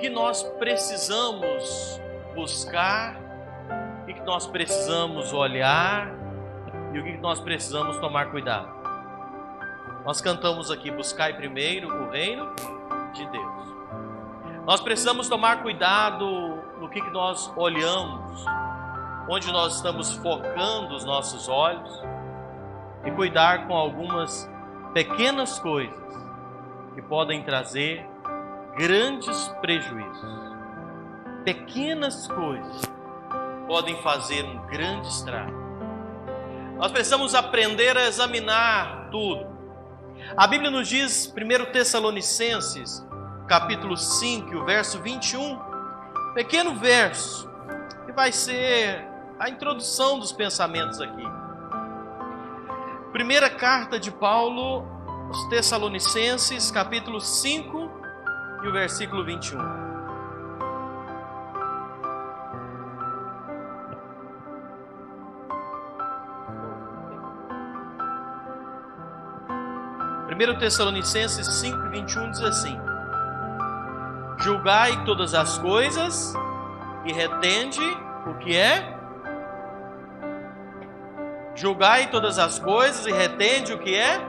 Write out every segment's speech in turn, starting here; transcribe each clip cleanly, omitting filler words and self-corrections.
que nós precisamos buscar, o que nós precisamos olhar e o que nós precisamos tomar cuidado. Nós cantamos aqui: buscai primeiro o reino de Deus. Nós precisamos tomar cuidado no que nós olhamos, onde nós estamos focando os nossos olhos, e cuidar com algumas pequenas coisas que podem trazer grandes prejuízos. Pequenas coisas podem fazer um grande estrago. Nós precisamos aprender a examinar tudo. A Bíblia nos diz, 1 Tessalonicenses, capítulo 5, o verso 21, pequeno verso, que vai ser a introdução dos pensamentos aqui. Primeira carta de Paulo aos Tessalonicenses, capítulo 5 e o versículo 21. Primeiro Tessalonicenses 5, 21 diz assim: julgai todas as coisas e retende o que é. Julgai todas as coisas e retende o que é.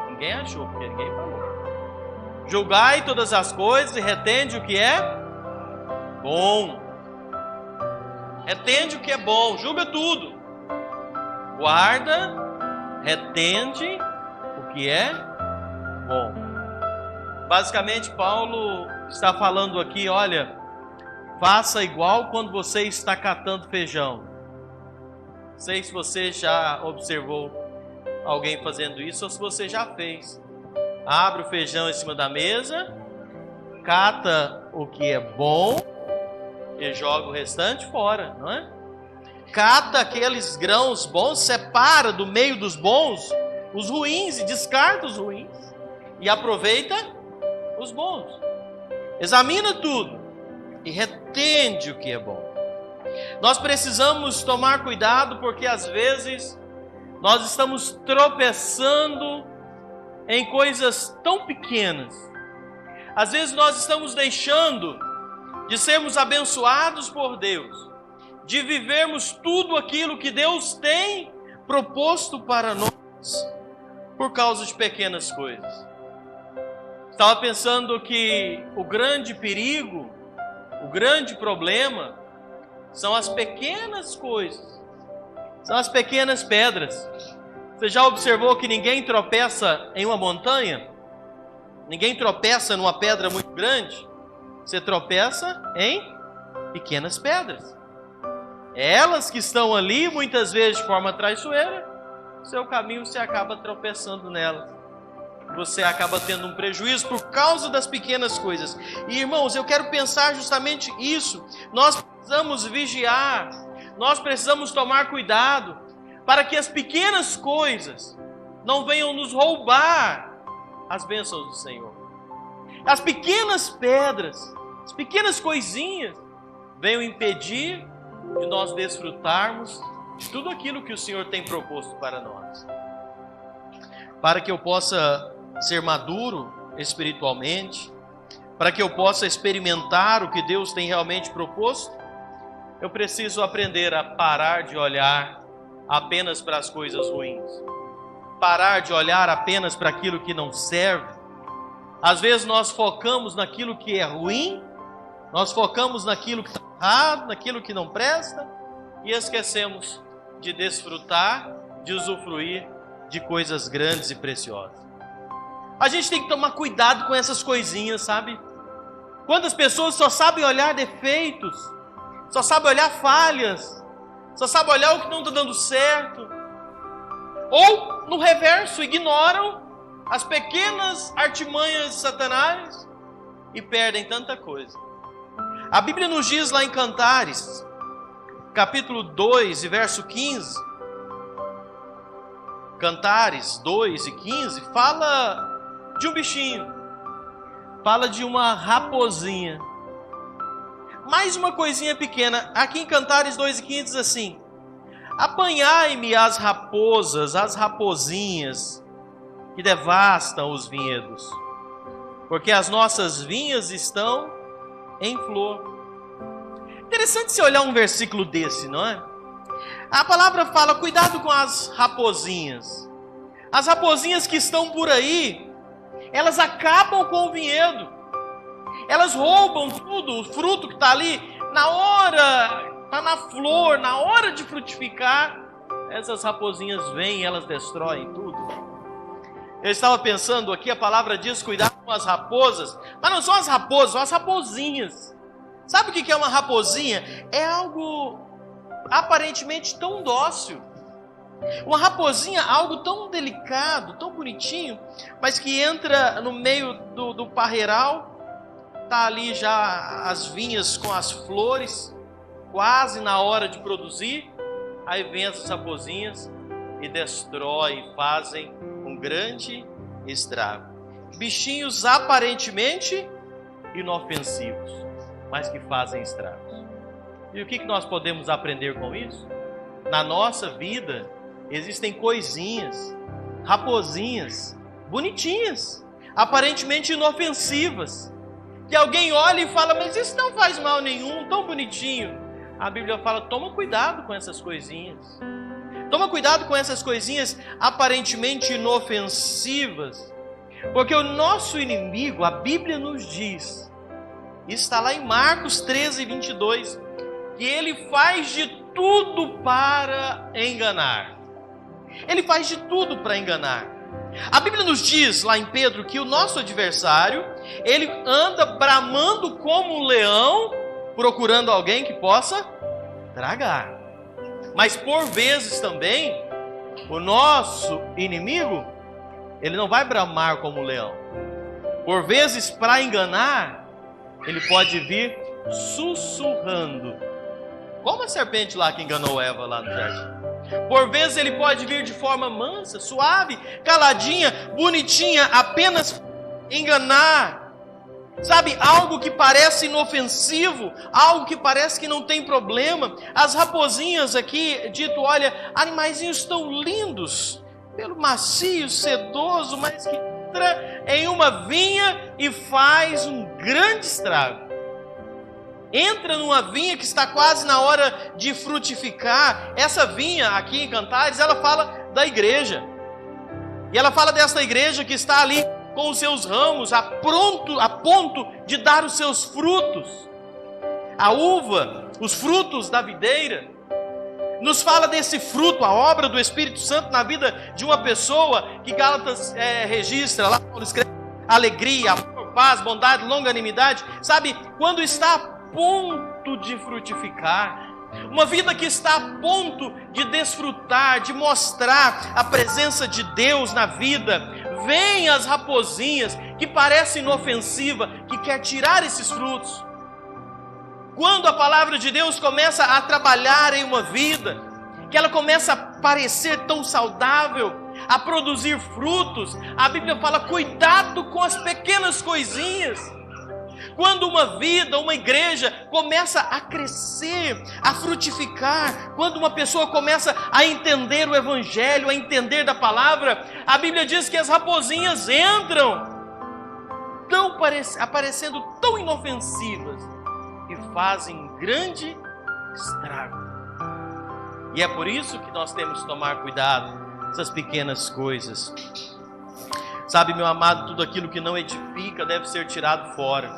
Ninguém achou, porque ninguém falou. Julgai todas as coisas e retende o que é bom. Retende o que é bom, julga tudo. Guarda, retende o que é bom. Basicamente, Paulo está falando aqui: olha, faça igual quando você está catando feijão. Não sei se você já observou alguém fazendo isso ou se você já fez. Abre o feijão em cima da mesa, cata o que é bom e joga o restante fora, não é? Cata aqueles grãos bons, separa do meio dos bons os ruins e descarta os ruins e aproveita os bons. Examina tudo e retende o que é bom. Nós precisamos tomar cuidado, porque às vezes nós estamos tropeçando em coisas tão pequenas. Às vezes nós estamos deixando de sermos abençoados por Deus, de vivermos tudo aquilo que Deus tem proposto para nós, por causa de pequenas coisas. Estava pensando que o grande perigo, o grande problema, são as pequenas coisas, são as pequenas pedras. Você já observou que ninguém tropeça em uma montanha? Ninguém tropeça numa pedra muito grande? Você tropeça em pequenas pedras. Elas que estão ali, muitas vezes de forma traiçoeira, seu caminho você acaba tropeçando nelas. Você acaba tendo um prejuízo por causa das pequenas coisas. E irmãos, eu quero pensar justamente isso. Nós precisamos vigiar, nós precisamos tomar cuidado para que as pequenas coisas não venham nos roubar as bênçãos do Senhor. As pequenas pedras, as pequenas coisinhas venham impedir de nós desfrutarmos de tudo aquilo que o Senhor tem proposto para nós. Para que eu possa ser maduro espiritualmente, para que eu possa experimentar o que Deus tem realmente proposto, eu preciso aprender a parar de olhar apenas para as coisas ruins, parar de olhar apenas para aquilo que não serve. Às vezes nós focamos naquilo que é ruim, nós focamos naquilo que está errado, naquilo que não presta, e esquecemos de desfrutar, de usufruir de coisas grandes e preciosas. A gente tem que tomar cuidado com essas coisinhas, sabe? Quantas pessoas só sabem olhar defeitos, só sabem olhar falhas, só sabem olhar o que não está dando certo, ou no reverso, ignoram as pequenas artimanhas de Satanás e perdem tanta coisa. A Bíblia nos diz lá em Cantares, capítulo 2 e verso 15, Cantares 2 e 15, fala de um bichinho, fala de uma raposinha. Mais uma coisinha pequena. Aqui em Cantares 2 e 15 diz assim: apanhai-me as raposas, as raposinhas que devastam os vinhedos, porque as nossas vinhas estão em flor. Interessante se olhar um versículo desse, não é? A palavra fala, cuidado com as raposinhas. As raposinhas que estão por aí, elas acabam com o vinhedo. Elas roubam tudo, o fruto que está ali, na hora, está na flor, na hora de frutificar, essas raposinhas vêm e elas destroem tudo. Eu estava pensando aqui, a palavra diz, cuidado com as raposas, mas não são as raposas, são as raposinhas. Sabe o que é uma raposinha? É algo aparentemente tão dócil. Uma raposinha, algo tão delicado, tão bonitinho, mas que entra no meio do parreiral, está ali já as vinhas com as flores, quase na hora de produzir, aí vem essas raposinhas e destrói, fazem um grande estrago. Bichinhos aparentemente inofensivos, mas que fazem estragos. E o que nós podemos aprender com isso? Na nossa vida existem coisinhas, raposinhas, bonitinhas, aparentemente inofensivas, que alguém olha e fala, mas isso não faz mal nenhum, tão bonitinho. A Bíblia fala, toma cuidado com essas coisinhas. Toma cuidado com essas coisinhas aparentemente inofensivas, porque o nosso inimigo, a Bíblia nos diz, está lá em Marcos 13, 22, que ele faz de tudo para enganar. Ele faz de tudo para enganar. A Bíblia nos diz lá em Pedro que o nosso adversário, ele anda bramando como um leão, procurando alguém que possa tragar. Mas por vezes também, o nosso inimigo, ele não vai bramar como um leão. Por vezes, para enganar, ele pode vir sussurrando, como a serpente lá que enganou Eva lá no jardim. Por vezes ele pode vir de forma mansa, suave, caladinha, bonitinha, apenas enganar. Sabe, algo que parece inofensivo, algo que parece que não tem problema. As raposinhas aqui, dito, olha, animaizinhos tão lindos, pelo macio, sedoso, mas que entra em uma vinha e faz um grande estrago. Entra numa vinha que está quase na hora de frutificar. Essa vinha aqui em Cantares, ela fala da igreja. E ela fala dessa igreja que está ali com os seus ramos a ponto de dar os seus frutos. A uva, os frutos da videira, nos fala desse fruto, a obra do Espírito Santo na vida de uma pessoa, que Gálatas registra, lá Paulo escreve, alegria, amor, paz, bondade, longanimidade. Sabe, quando está a ponto de frutificar, uma vida que está a ponto de desfrutar, de mostrar a presença de Deus na vida, vem as raposinhas que parecem inofensivas, que quer tirar esses frutos. Quando a palavra de Deus começa a trabalhar em uma vida, que ela começa a parecer tão saudável, a produzir frutos, a Bíblia fala, cuidado com as pequenas coisinhas. Quando uma vida, uma igreja começa a crescer, a frutificar, quando uma pessoa começa a entender o Evangelho, a entender da palavra, a Bíblia diz que as raposinhas entram, aparecendo tão inofensivas, e fazem um grande estrago. E é por isso que nós temos que tomar cuidado com essas pequenas coisas. Sabe, meu amado, tudo aquilo que não edifica deve ser tirado fora.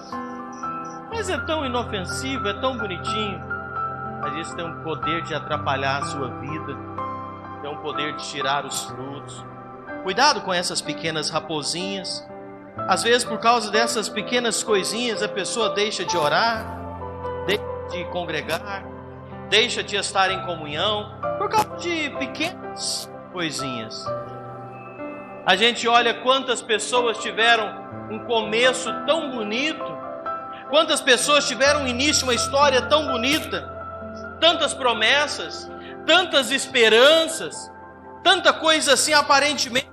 Mas é tão inofensivo, é tão bonitinho, mas isso tem um poder de atrapalhar a sua vida, tem um poder de tirar os frutos. Cuidado com essas pequenas raposinhas. Às vezes, por causa dessas pequenas coisinhas, a pessoa deixa de orar, deixa de congregar, deixa de estar em comunhão, por causa de pequenas coisinhas. A gente olha quantas pessoas tiveram um começo tão bonito, quantas pessoas tiveram um início, uma história tão bonita, tantas promessas, tantas esperanças, tanta coisa assim aparentemente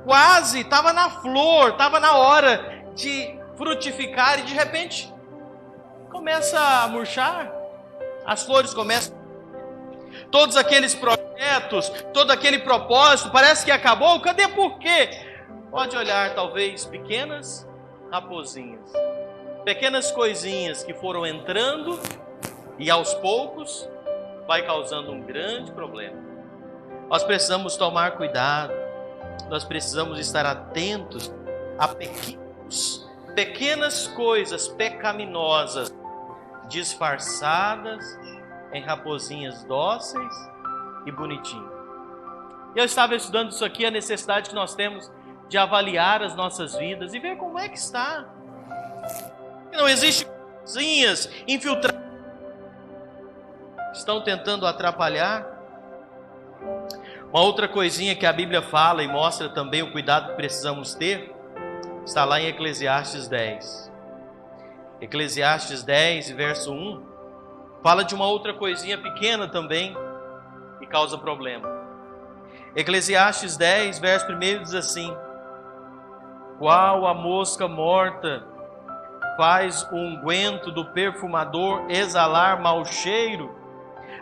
quase estava na flor, estava na hora de frutificar e de repente começa a murchar, as flores começam, todos aqueles projetos, todo aquele propósito, parece que acabou. Cadê? Por quê? Pode olhar talvez pequenas raposinhas. Pequenas coisinhas que foram entrando e aos poucos vai causando um grande problema. Nós precisamos tomar cuidado, nós precisamos estar atentos a pequenas coisas pecaminosas disfarçadas em raposinhas dóceis e bonitinhas. Eu estava estudando isso aqui, a necessidade que nós temos de avaliar as nossas vidas e ver como é que está. Não existe coisinhas infiltradas que estão tentando atrapalhar. Uma outra coisinha que a Bíblia fala e mostra também o cuidado que precisamos ter, está lá em Eclesiastes 10. Eclesiastes 10, verso 1, fala de uma outra coisinha pequena também que causa problema. Eclesiastes 10, verso 1 diz assim: qual a mosca morta faz o unguento do perfumador exalar mau cheiro,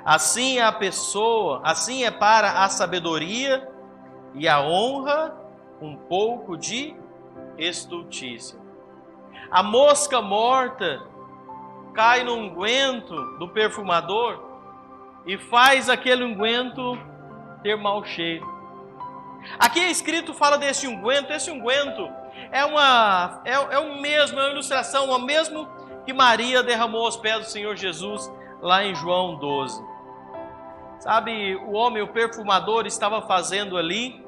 assim é para a sabedoria e a honra um pouco de estultícia. A mosca morta cai no unguento do perfumador e faz aquele unguento ter mau cheiro. Aqui é escrito, fala desse unguento. Esse unguento é uma ilustração, o mesmo que Maria derramou aos pés do Senhor Jesus lá em João 12. Sabe, o homem, o perfumador, estava fazendo ali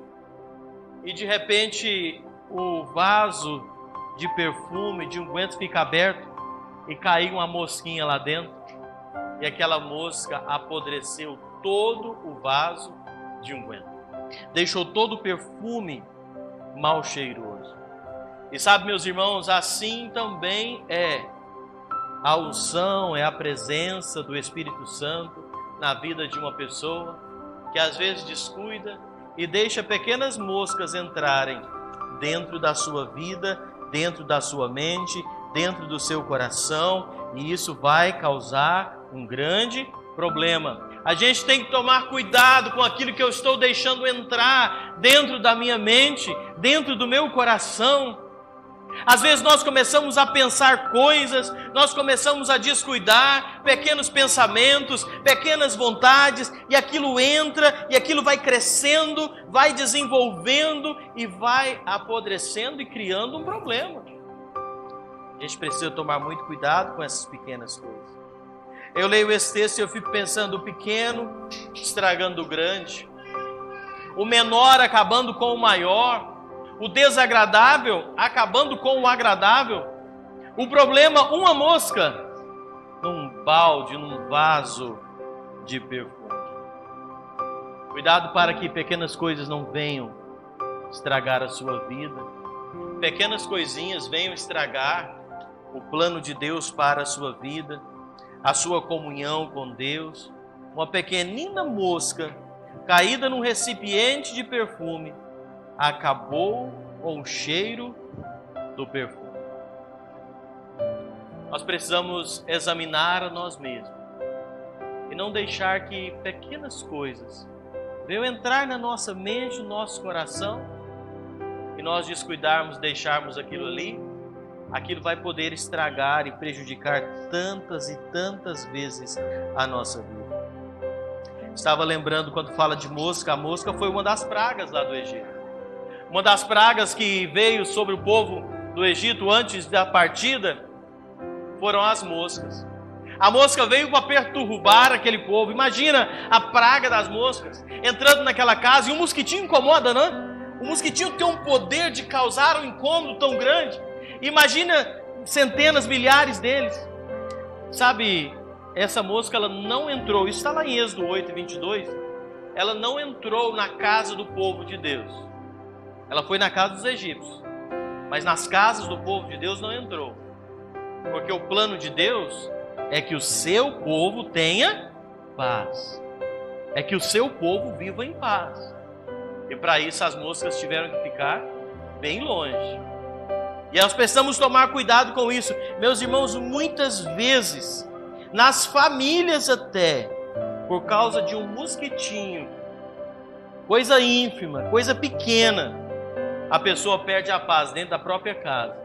e de repente o vaso de perfume, de unguento fica aberto e caiu uma mosquinha lá dentro e aquela mosca apodreceu todo o vaso de unguento. Deixou todo o perfume mal cheiroso. E sabe, meus irmãos, assim também é a unção, é a presença do Espírito Santo na vida de uma pessoa que às vezes descuida e deixa pequenas moscas entrarem dentro da sua vida, dentro da sua mente, dentro do seu coração, e isso vai causar um grande problema. A gente tem que tomar cuidado com aquilo que eu estou deixando entrar dentro da minha mente, dentro do meu coração. Às vezes nós começamos a pensar coisas, nós começamos a descuidar, pequenos pensamentos, pequenas vontades, e aquilo entra, e aquilo vai crescendo, vai desenvolvendo e vai apodrecendo e criando um problema. A gente precisa tomar muito cuidado com essas pequenas coisas. Eu leio esse texto e eu fico pensando, o pequeno estragando o grande, o menor acabando com o maior, o desagradável acabando com o agradável. O problema, uma mosca num balde, num vaso de perfume. Cuidado para que pequenas coisas não venham estragar a sua vida. Pequenas coisinhas venham estragar o plano de Deus para a sua vida, a sua comunhão com Deus. Uma pequenina mosca caída num recipiente de perfume acabou com o cheiro do perfume. Nós precisamos examinar a nós mesmos e não deixar que pequenas coisas venham entrar na nossa mente, no nosso coração, e nós descuidarmos, deixarmos aquilo ali. Aquilo vai poder estragar e prejudicar tantas e tantas vezes a nossa vida. Estava lembrando quando fala de mosca, a mosca foi uma das pragas lá do Egito. Uma das pragas que veio sobre o povo do Egito antes da partida foram as moscas. A mosca veio para perturbar aquele povo. Imagina a praga das moscas entrando naquela casa, e um mosquitinho incomoda, né? O mosquitinho tem um poder de causar um incômodo tão grande. Imagina centenas, milhares deles. Sabe, essa mosca, ela não entrou, isso está lá em Êxodo 8, 22, ela não entrou na casa do povo de Deus. Ela foi na casa dos egípcios, mas nas casas do povo de Deus não entrou. Porque o plano de Deus é que o seu povo tenha paz. É que o seu povo viva em paz. E para isso as moscas tiveram que ficar bem longe. E nós precisamos tomar cuidado com isso. Meus irmãos, muitas vezes, nas famílias até, por causa de um mosquitinho, coisa ínfima, coisa pequena, a pessoa perde a paz dentro da própria casa.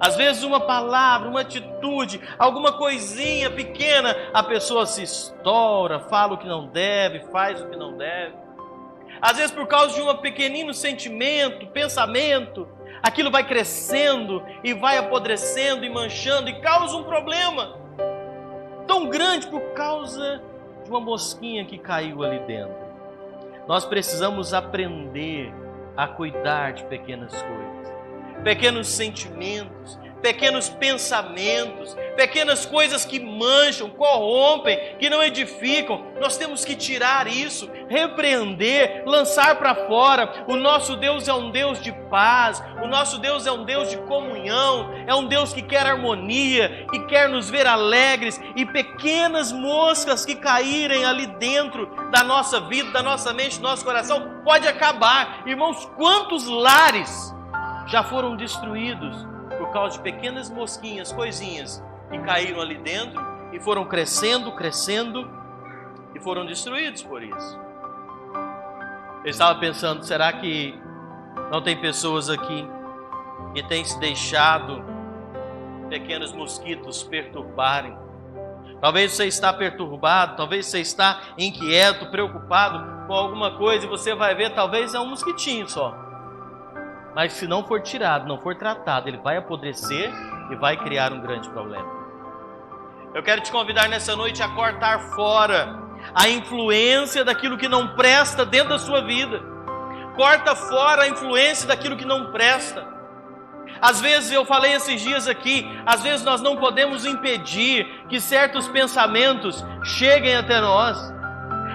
Às vezes uma palavra, uma atitude, alguma coisinha pequena, a pessoa se estoura, fala o que não deve, faz o que não deve. Às vezes por causa de um pequenino sentimento, pensamento, aquilo vai crescendo e vai apodrecendo e manchando e causa um problema tão grande por causa de uma mosquinha que caiu ali dentro. Nós precisamos aprender a cuidar de pequenas coisas, pequenos sentimentos, pequenos pensamentos, pequenas coisas que mancham, corrompem, que não edificam. Nós temos que tirar isso, repreender, lançar para fora. O nosso Deus é um Deus de paz, o nosso Deus é um Deus de comunhão, é um Deus que quer harmonia e quer nos ver alegres, e pequenas moscas que caírem ali dentro da nossa vida, da nossa mente, do nosso coração, pode acabar. Irmãos, quantos lares já foram destruídos por causa de pequenas mosquinhas, coisinhas que caíram ali dentro e foram crescendo e foram destruídos por isso. Eu estava pensando, será que não tem pessoas aqui que têm se deixado pequenos mosquitos perturbarem? Talvez você está perturbado, talvez você está inquieto, preocupado com alguma coisa e você vai ver, talvez é um mosquitinho só. Mas se não for tirado, não for tratado, ele vai apodrecer e vai criar um grande problema. Eu quero te convidar nessa noite a cortar fora a influência daquilo que não presta dentro da sua vida. Corta fora a influência daquilo que não presta. Às vezes, eu falei esses dias aqui, às vezes nós não podemos impedir que certos pensamentos cheguem até nós.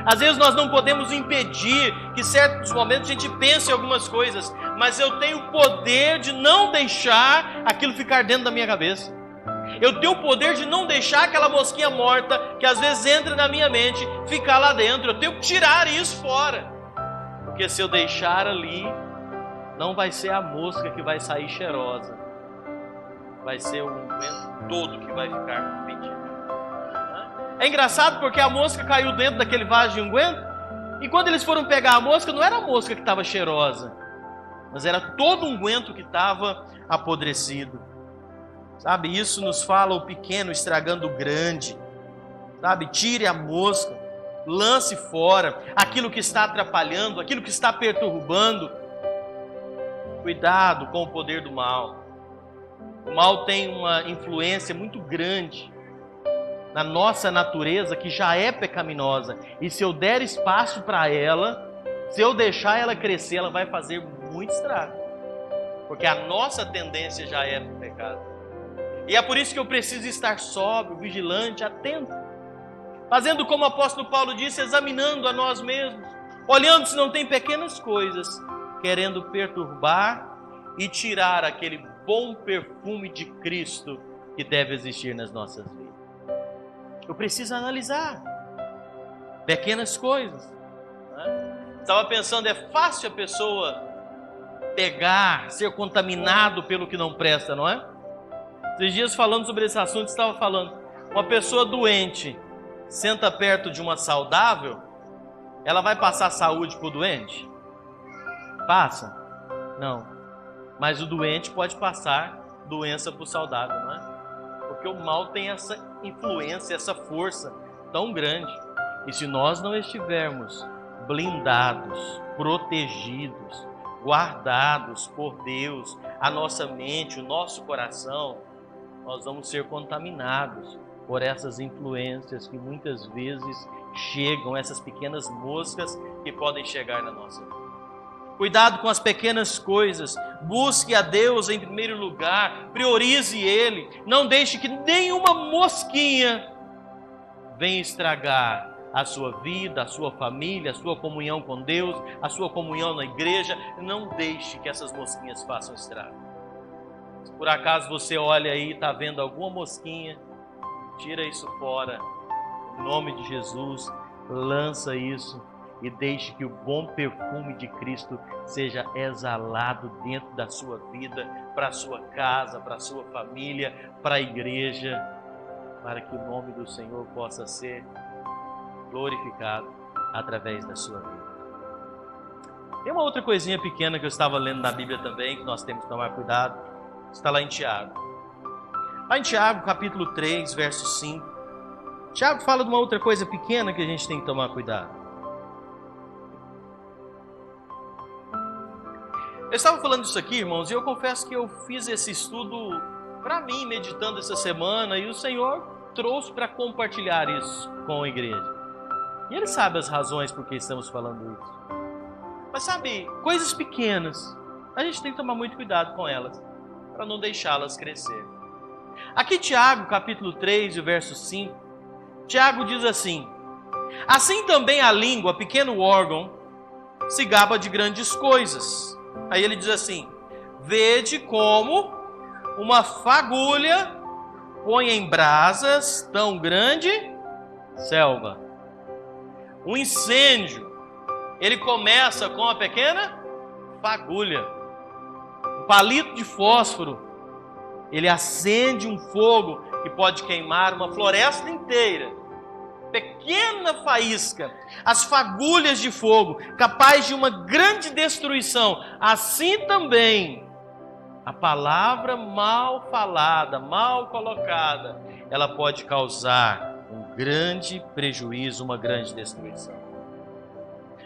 Às vezes nós não podemos impedir que em certos momentos a gente pense em algumas coisas, mas eu tenho o poder de não deixar aquilo ficar dentro da minha cabeça. Eu tenho o poder de não deixar aquela mosquinha morta que às vezes entra na minha mente, ficar lá dentro. Eu tenho que tirar isso fora. Porque se eu deixar ali, não vai ser a mosca que vai sair cheirosa. Vai ser o unguento todo que vai ficar pedindo. É engraçado porque a mosca caiu dentro daquele vaso de unguento, e quando eles foram pegar a mosca, não era a mosca que estava cheirosa, mas era todo o unguento que estava apodrecido. Sabe, isso nos fala o pequeno estragando o grande. Sabe, tire a mosca, lance fora aquilo que está atrapalhando, aquilo que está perturbando. Cuidado com o poder do mal. O mal tem uma influência muito grande na nossa natureza, que já é pecaminosa, e se eu der espaço para ela, se eu deixar ela crescer, ela vai fazer muito estrago, porque a nossa tendência já é para o pecado. E é por isso que eu preciso estar sóbrio, vigilante, atento, fazendo como o apóstolo Paulo disse, examinando a nós mesmos, olhando se não tem pequenas coisas querendo perturbar e tirar aquele bom perfume de Cristo que deve existir nas nossas vidas. Eu preciso analisar pequenas coisas. Estava pensando, é fácil a pessoa pegar, ser contaminado pelo que não presta, não é? Esses dias falando sobre esse assunto, estava falando, uma pessoa doente senta perto de uma saudável, ela vai passar saúde para o doente? Passa? Não. Mas o doente pode passar doença para o saudável, não é? Porque o mal tem essa influência, essa força tão grande. E se nós não estivermos blindados, protegidos, guardados por Deus, a nossa mente, o nosso coração, nós vamos ser contaminados por essas influências que muitas vezes chegam, essas pequenas moscas que podem chegar na nossa vida. Cuidado com as pequenas coisas, busque a Deus em primeiro lugar, priorize Ele, não deixe que nenhuma mosquinha venha estragar a sua vida, a sua família, a sua comunhão com Deus, a sua comunhão na igreja. Não deixe que essas mosquinhas façam estrago. Se por acaso você olha aí e está vendo alguma mosquinha, tira isso fora, em nome de Jesus, lança isso. E deixe que o bom perfume de Cristo seja exalado dentro da sua vida, para a sua casa, para a sua família, para a igreja, para que o nome do Senhor possa ser glorificado através da sua vida. Tem uma outra coisinha pequena que eu estava lendo na Bíblia também, que nós temos que tomar cuidado, está lá em Tiago. Lá em Tiago, capítulo 3, verso 5. Tiago fala de uma outra coisa pequena que a gente tem que tomar cuidado. Eu estava falando isso aqui, irmãos, e eu confesso que eu fiz esse estudo para mim, meditando essa semana, e o Senhor trouxe para compartilhar isso com a igreja. E Ele sabe as razões por que estamos falando isso. Mas sabe, coisas pequenas, a gente tem que tomar muito cuidado com elas, para não deixá-las crescer. Aqui Tiago, capítulo 3, o verso 5, Tiago diz assim: assim também a língua, pequeno órgão, se gaba de grandes coisas. Aí ele diz assim: vede como uma fagulha põe em brasas tão grande selva. Um incêndio, ele começa com uma pequena fagulha. Um palito de fósforo, ele acende um fogo que pode queimar uma floresta inteira. Pequena faísca, as fagulhas de fogo, capaz de uma grande destruição. Assim também, a palavra mal falada, mal colocada, ela pode causar um grande prejuízo, uma grande destruição.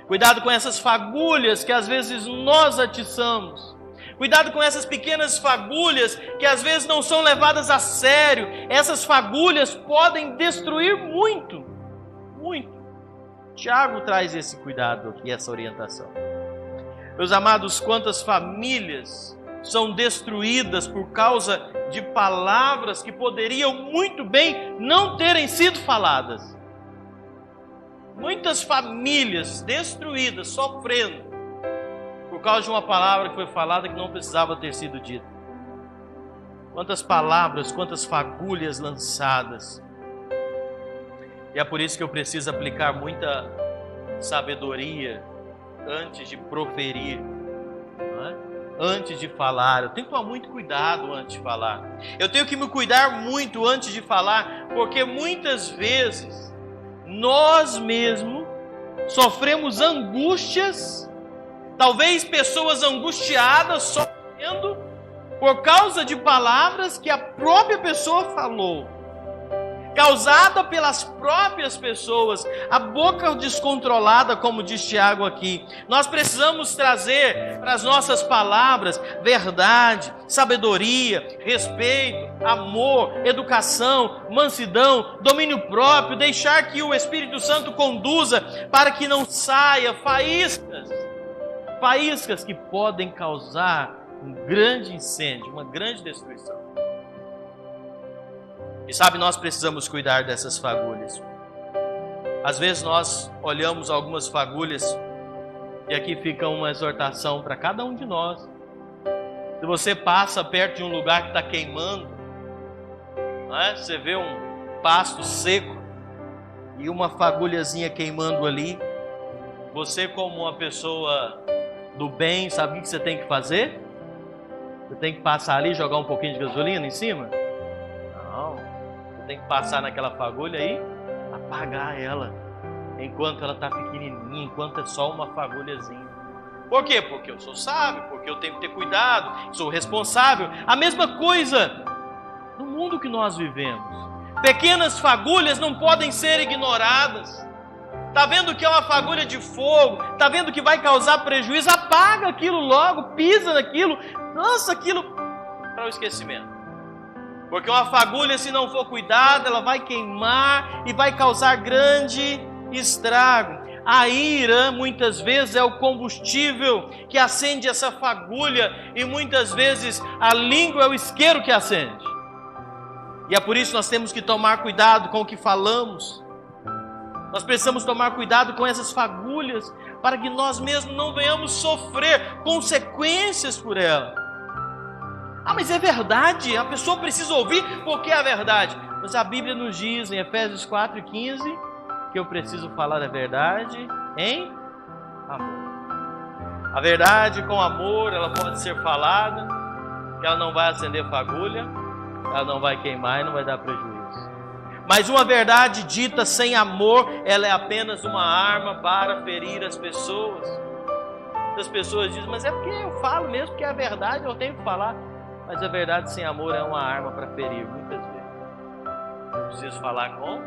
Cuidado com essas fagulhas que às vezes nós atiçamos. Cuidado com essas pequenas fagulhas que às vezes não são levadas a sério. Essas fagulhas podem destruir muito, muito. Tiago traz esse cuidado aqui, essa orientação. Meus amados, quantas famílias são destruídas por causa de palavras que poderiam muito bem não terem sido faladas. Muitas famílias destruídas, sofrendo, por causa de uma palavra que foi falada que não precisava ter sido dita. Quantas palavras, quantas fagulhas lançadas. E é por isso que eu preciso aplicar muita sabedoria antes de proferir, não é? Antes de falar. Eu tenho que tomar muito cuidado antes de falar. Eu tenho que me cuidar muito antes de falar, porque muitas vezes nós mesmos sofremos angústias. Talvez pessoas angustiadas, sofrendo por causa de palavras que a própria pessoa falou, causada pelas próprias pessoas, a boca descontrolada, como diz Tiago aqui. Nós precisamos trazer para as nossas palavras verdade, sabedoria, respeito, amor, educação, mansidão, domínio próprio, deixar que o Espírito Santo conduza para que não saia faíscas que podem causar um grande incêndio, uma grande destruição. E sabe, nós precisamos cuidar dessas fagulhas. Às vezes nós olhamos algumas fagulhas, e aqui fica uma exortação para cada um de nós. Se você passa perto de um lugar que está queimando, não é? Você vê um pasto seco e uma fagulhazinha queimando ali, você, como uma pessoa do bem, sabe o que você tem que fazer? Você tem que passar ali e jogar um pouquinho de gasolina em cima? Não, você tem que passar naquela fagulha aí, apagar ela, enquanto ela está pequenininha, enquanto é só uma fagulhazinha. Por quê? Porque eu sou sábio, porque eu tenho que ter cuidado, sou responsável. A mesma coisa no mundo que nós vivemos. Pequenas fagulhas não podem ser ignoradas. Está vendo que é uma fagulha de fogo, está vendo que vai causar prejuízo, apaga aquilo logo, pisa naquilo, lança aquilo para o esquecimento. Porque uma fagulha, se não for cuidada, ela vai queimar e vai causar grande estrago. A ira, muitas vezes, é o combustível que acende essa fagulha, e muitas vezes a língua é o isqueiro que acende. E é por isso que nós temos que tomar cuidado com o que falamos. Nós precisamos tomar cuidado com essas fagulhas, para que nós mesmos não venhamos sofrer consequências por ela. Ah, mas é verdade, a pessoa precisa ouvir porque é a verdade. Mas a Bíblia nos diz em Efésios 4:15 que eu preciso falar a verdade em amor. A verdade com amor, ela pode ser falada, que ela não vai acender fagulha, ela não vai queimar e não vai dar prejuízo. Mas uma verdade dita sem amor, ela é apenas uma arma para ferir as pessoas. As pessoas dizem, mas é porque eu falo mesmo que é a verdade, eu tenho que falar. Mas a verdade, sem amor, é uma arma para ferir muitas vezes. Eu preciso falar com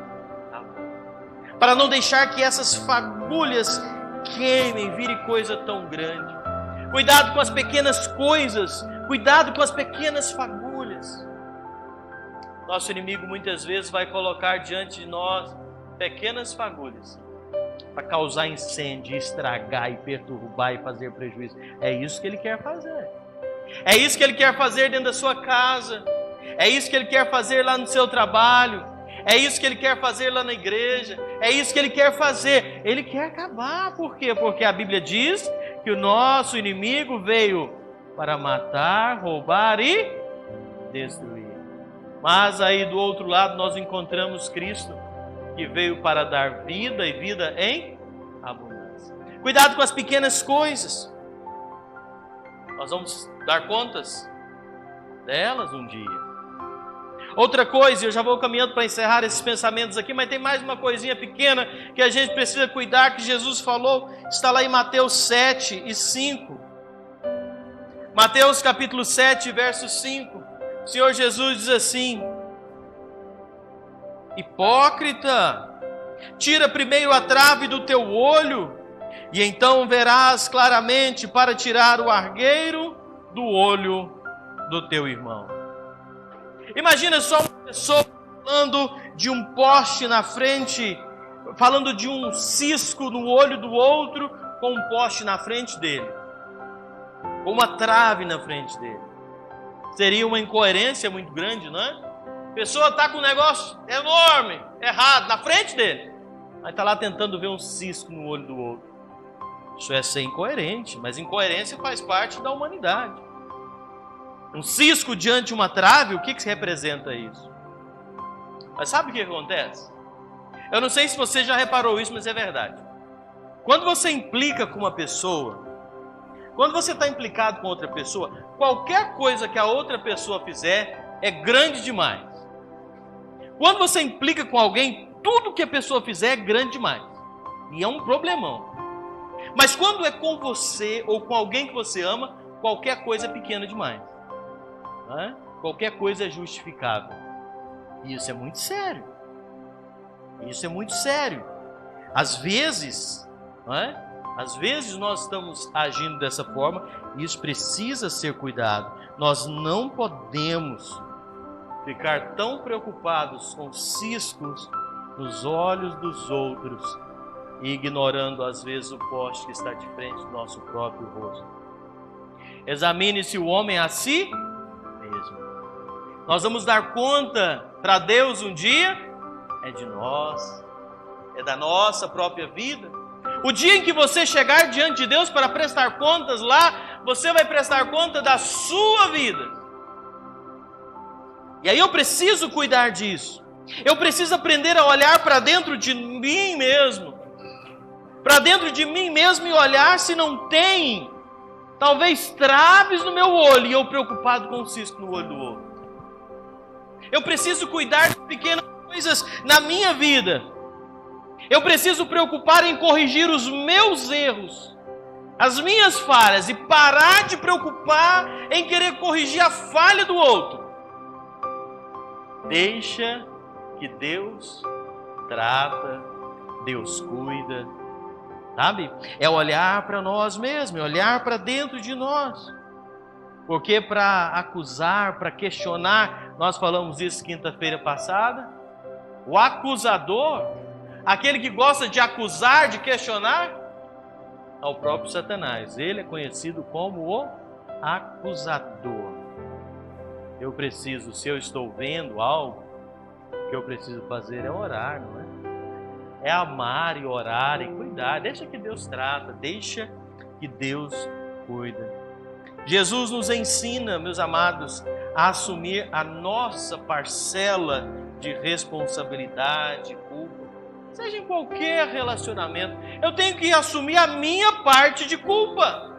amor, para não deixar que essas fagulhas queimem, vire coisa tão grande. Cuidado com as pequenas coisas, cuidado com as pequenas fagulhas. Nosso inimigo muitas vezes vai colocar diante de nós pequenas fagulhas para causar incêndio, estragar e perturbar e fazer prejuízo. É isso que ele quer fazer. É isso que ele quer fazer dentro da sua casa. É isso que ele quer fazer lá no seu trabalho. É isso que ele quer fazer lá na igreja. É isso que ele quer fazer. Ele quer acabar. Por quê? Porque a Bíblia diz que o nosso inimigo veio para matar, roubar e destruir. Mas aí do outro lado nós encontramos Cristo, que veio para dar vida e vida em abundância. Cuidado com as pequenas coisas. Nós vamos dar contas delas um dia. Outra coisa, eu já vou caminhando para encerrar esses pensamentos aqui, mas tem mais uma coisinha pequena que a gente precisa cuidar, que Jesus falou, está lá em Mateus 7 e 5. Mateus capítulo 7, verso 5. O Senhor Jesus diz assim: hipócrita, tira primeiro a trave do teu olho, e então verás claramente para tirar o argueiro do olho do teu irmão. Imagina só uma pessoa falando de um poste na frente, falando de um cisco no olho do outro, com um poste na frente dele, com uma trave na frente dele. Seria uma incoerência muito grande, não é? A pessoa está com um negócio enorme, errado, na frente dele, mas está lá tentando ver um cisco no olho do outro. Isso é ser incoerente, mas incoerência faz parte da humanidade. Um cisco diante de uma trave, o que representa isso? Mas sabe o que acontece? Eu não sei se você já reparou isso, mas é verdade. Quando você implica com uma pessoa, quando você está implicado com outra pessoa, qualquer coisa que a outra pessoa fizer é grande demais. Quando você implica com alguém, tudo que a pessoa fizer é grande demais. E é um problemão. Mas quando é com você ou com alguém que você ama, qualquer coisa é pequena demais. Não é? Qualquer coisa é justificável. E isso é muito sério. Isso é muito sério. Às vezes, não é? Às vezes nós estamos agindo dessa forma e isso precisa ser cuidado. Nós não podemos ficar tão preocupados com ciscos nos olhos dos outros e ignorando às vezes o poste que está de frente do nosso próprio rosto. Examine-se o homem a si mesmo. Nós vamos dar conta para Deus um dia, é de nós, é da nossa própria vida. O dia em que você chegar diante de Deus para prestar contas lá, você vai prestar conta da sua vida. E aí eu preciso cuidar disso. Eu preciso aprender a olhar para dentro de mim mesmo. Para dentro de mim mesmo e olhar se não tem, talvez, traves no meu olho e eu preocupado com o cisco no olho do outro. Eu preciso cuidar de pequenas coisas na minha vida. Eu preciso preocupar em corrigir os meus erros, as minhas falhas, e parar de preocupar em querer corrigir a falha do outro. Deixa que Deus trata, Deus cuida, sabe? É olhar para nós mesmos, é olhar para dentro de nós. Porque para acusar, para questionar, nós falamos isso quinta-feira passada, o acusador, aquele que gosta de acusar, de questionar, é o próprio Satanás. Ele é conhecido como o acusador. Eu preciso, se eu estou vendo algo, o que eu preciso fazer é orar, não é? É amar e orar e cuidar. Deixa que Deus trata, deixa que Deus cuida. Jesus nos ensina, meus amados, a assumir a nossa parcela de responsabilidade, culpa. Seja em qualquer relacionamento, eu tenho que assumir a minha parte de culpa,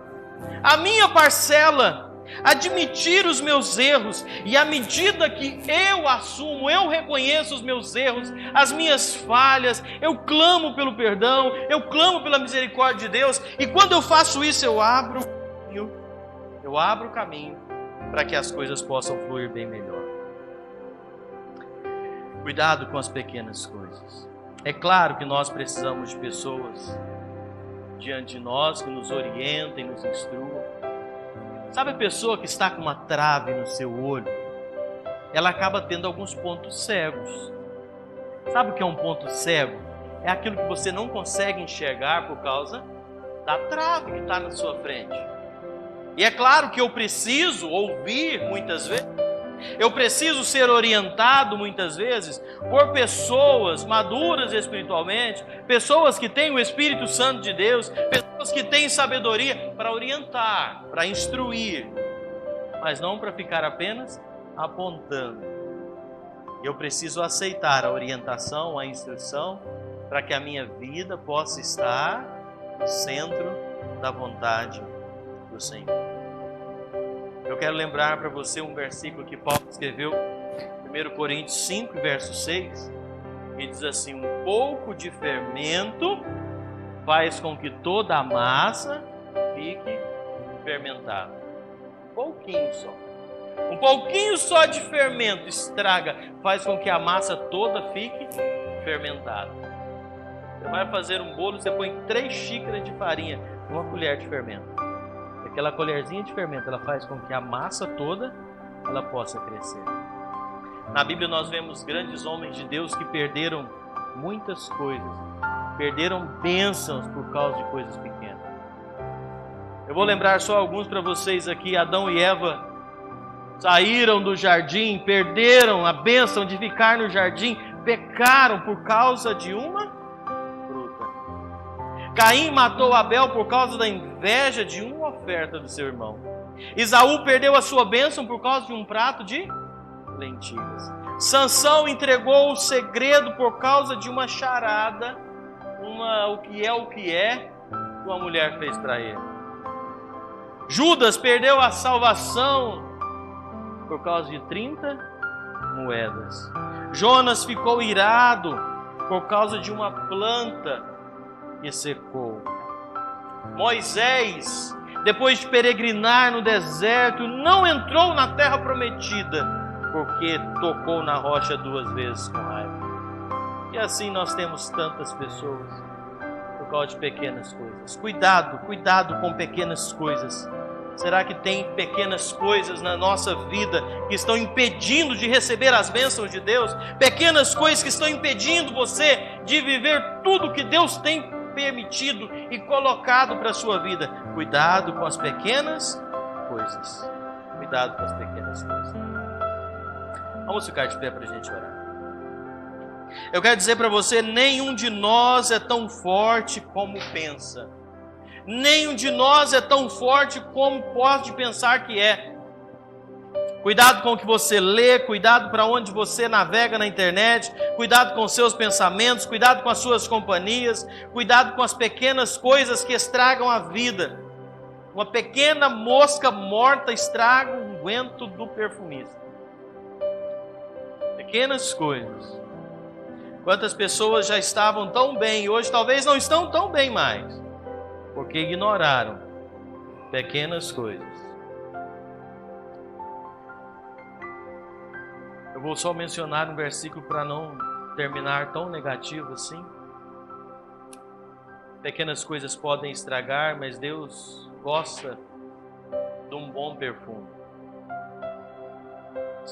a minha parcela, admitir os meus erros, e à medida que eu assumo, eu reconheço os meus erros, as minhas falhas, eu clamo pelo perdão, eu clamo pela misericórdia de Deus, e quando eu faço isso, eu abro o caminho para que as coisas possam fluir bem melhor. Cuidado com as pequenas coisas. É claro que nós precisamos de pessoas diante de nós que nos orientem, nos instruam. Sabe a pessoa que está com uma trave no seu olho? Ela acaba tendo alguns pontos cegos. Sabe o que é um ponto cego? É aquilo que você não consegue enxergar por causa da trave que está na sua frente. E é claro que eu preciso ouvir muitas vezes, eu preciso ser orientado muitas vezes por pessoas maduras espiritualmente, pessoas que têm o Espírito Santo de Deus, pessoas que têm sabedoria para orientar, para instruir, mas não para ficar apenas apontando. Eu preciso aceitar a orientação, a instrução, para que a minha vida possa estar no centro da vontade do Senhor. Eu quero lembrar para você um versículo que Paulo escreveu, 1 Coríntios 5, verso 6, que diz assim: um pouco de fermento faz com que toda a massa fique fermentada. Um pouquinho só de fermento estraga, faz com que a massa toda fique fermentada. Você vai fazer um bolo, você põe 3 xícaras de farinha, 1 colher de fermento. Aquela colherzinha de fermento, ela faz com que a massa toda ela possa crescer. Na Bíblia nós vemos grandes homens de Deus que perderam muitas coisas, perderam bênçãos por causa de coisas pequenas. Eu vou lembrar só alguns para vocês aqui. Adão e Eva saíram do jardim, perderam a bênção de ficar no jardim, pecaram por causa de uma fruta. Caim matou Abel por causa da inveja de uma oferta do seu irmão. Esaú perdeu a sua bênção por causa de um prato de lentilhas. Sansão entregou o segredo por causa de uma charada, o que é, que uma mulher fez para ele. Judas perdeu a salvação por causa de 30 moedas. Jonas ficou irado por causa de uma planta que secou. Moisés, depois de peregrinar no deserto, não entrou na terra prometida, porque tocou na rocha 2 vezes com raiva. E assim nós temos tantas pessoas por causa de pequenas coisas. Cuidado com pequenas coisas. Será que tem pequenas coisas na nossa vida que estão impedindo de receber as bênçãos de Deus? Pequenas coisas que estão impedindo você de viver tudo que Deus tem permitido e colocado para a sua vida. Cuidado com as pequenas coisas. Cuidado com as pequenas coisas. Vamos ficar de pé para a gente orar. Eu quero dizer para você, nenhum de nós é tão forte como pensa. Nenhum de nós é tão forte como pode pensar que é. Cuidado com o que você lê, cuidado para onde você navega na internet, cuidado com os seus pensamentos, cuidado com as suas companhias, cuidado com as pequenas coisas que estragam a vida. Uma pequena mosca morta estraga o unguento do perfumista. Pequenas coisas. Quantas pessoas já estavam tão bem e hoje talvez não estão tão bem mais, porque ignoraram pequenas coisas. Eu vou só mencionar um versículo para não terminar tão negativo assim. Pequenas coisas podem estragar, mas Deus gosta de um bom perfume.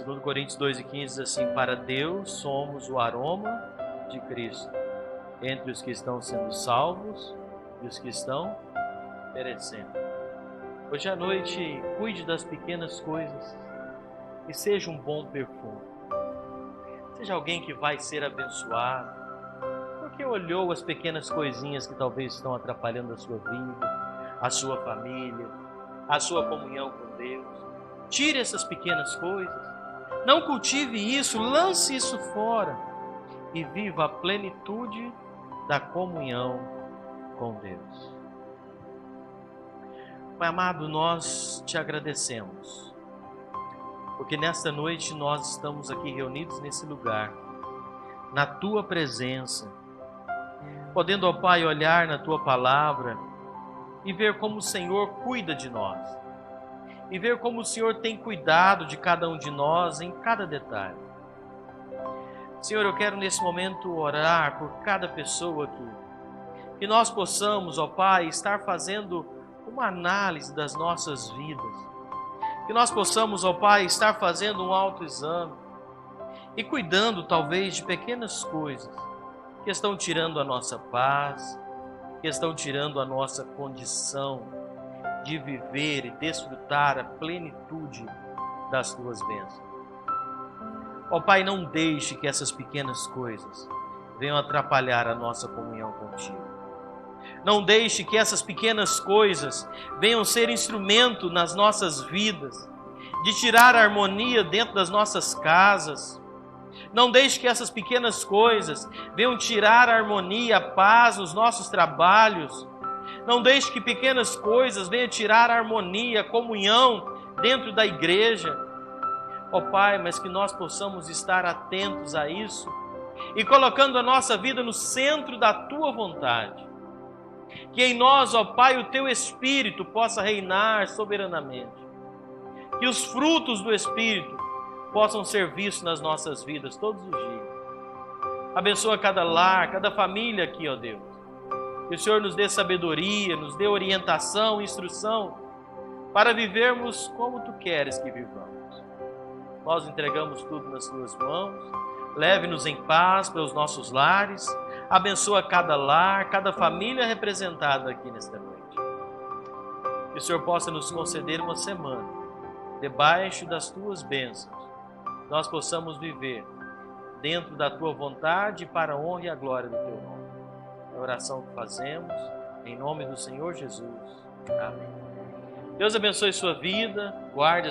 2 Coríntios 2,15 diz assim: para Deus somos o aroma de Cristo entre os que estão sendo salvos e os que estão perecendo. Hoje à noite, cuide das pequenas coisas e seja um bom perfume. Seja alguém que vai ser abençoado, porque olhou as pequenas coisinhas que talvez estão atrapalhando a sua vida, a sua família, a sua comunhão com Deus. Tire essas pequenas coisas, não cultive isso, lance isso fora e viva a plenitude da comunhão com Deus. Pai amado, nós te agradecemos, porque nesta noite nós estamos aqui reunidos nesse lugar, na tua presença, podendo, ó Pai, olhar na tua palavra e ver como o Senhor cuida de nós. e ver como o Senhor tem cuidado de cada um de nós em cada detalhe. Senhor, eu quero nesse momento orar por cada pessoa aqui, que nós possamos, ó Pai, estar fazendo uma análise das nossas vidas, que nós possamos, ó Pai, estar fazendo um autoexame e cuidando talvez de pequenas coisas que estão tirando a nossa paz, que estão tirando a nossa condição de viver e desfrutar a plenitude das Tuas bênçãos. Ó Pai, não deixe que essas pequenas coisas venham atrapalhar a nossa comunhão contigo. Não deixe que essas pequenas coisas venham ser instrumento nas nossas vidas, de tirar a harmonia dentro das nossas casas. Não deixe que essas pequenas coisas venham tirar a harmonia, a paz nos nossos trabalhos. Não deixe que pequenas coisas venham tirar a harmonia, a comunhão dentro da igreja. Ó Pai, mas que nós possamos estar atentos a isso e colocando a nossa vida no centro da Tua vontade. Que em nós, ó Pai, o Teu Espírito possa reinar soberanamente. Que os frutos do Espírito possam ser vistos nas nossas vidas todos os dias. Abençoa cada lar, cada família aqui, ó Deus. Que o Senhor nos dê sabedoria, nos dê orientação, instrução, para vivermos como Tu queres que vivamos. Nós entregamos tudo nas Tuas mãos. Leve-nos em paz para os nossos lares. Abençoa cada lar, cada família representada aqui nesta noite. Que o Senhor possa nos conceder uma semana debaixo das Tuas bênçãos. Nós possamos viver dentro da Tua vontade para a honra e a glória do Teu nome. É a oração que fazemos em nome do Senhor Jesus. Amém. Deus abençoe sua vida, guarde